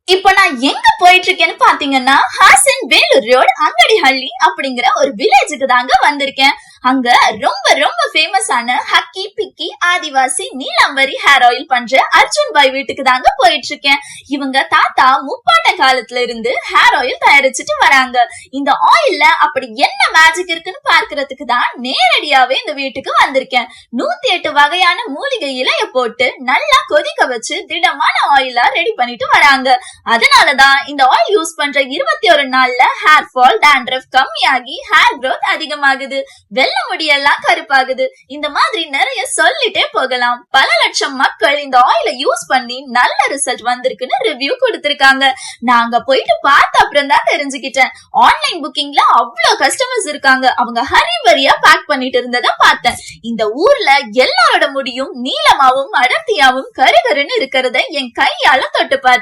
இப்ப நான் எங்க போயிட்டு இருக்கேன்னு பாத்தீங்கன்னா ஹாசன் வேலூர் ரோடு அங்கடிஹள்ளி அப்படிங்கிற ஒரு வில்லேஜுக்கு தாங்க வந்திருக்கேன். அங்க ரொம்ப ரொம்ப ஃபேமஸான ஹக்கி பிக்கி ஆதிவாசி நீலாம்பரி ஹேர் ஆயில் பண்ற அர்ஜுன் பாய் வீட்டுக்கு தாங்க போயிட்டு இருக்கேன். இவங்க தாத்தா முப்பாட்ட காலத்துல இருந்து ஹேர் ஆயில் தயாரிச்சுட்டு வராங்க. இந்த ஆயில்ல அப்படி என்ன மேஜிக் இருக்குன்னு பார்க்கறதுக்கு தான் நேரடியாவே இந்த வீட்டுக்கு வந்திருக்கேன். 108 வகையான மூலிகை இலைய போட்டு நல்லா கொதிக்க வச்சு திடமான ஆயிலா ரெடி பண்ணிட்டு வராங்க. அதனாலதான் இந்த ஆயில் யூஸ் பண்ற 21 நாள்ல ஹேர் ஃபால் டேண்ட்ரஃப் கம்மியாகி ஹேர் growth அதிகமாகுது, வெள்ளை முடியெல்லாம் கருப்பாகுது. இந்த மாதிரி நிறைய சொல்லிட்டே போகலாம். பல லட்சம் மக்கள் இந்த ஆயில யூஸ் பண்ணி நல்ல ரிசல்ட் வந்திருக்குன்னு ரிவ்யூ கொடுத்திருக்காங்க. நாங்க போயிட்டு பார்த்த அப்புறம் தான் தெரிஞ்சுக்கிட்டேன். ஆன்லைன் புக்கிங்ல அவ்வளவு கஸ்டமர்ஸ் இருக்காங்க. அவங்க ஹரிபரியா பேக் பண்ணிட்டு இருந்ததை பார்த்தேன். இந்த ஊர்ல எல்லாரோட முடியும் நீளமாவும் அடர்த்தியாவும் கருகருன்னு இருக்கிறத என் கையால தொட்டு பார்த்தேன்.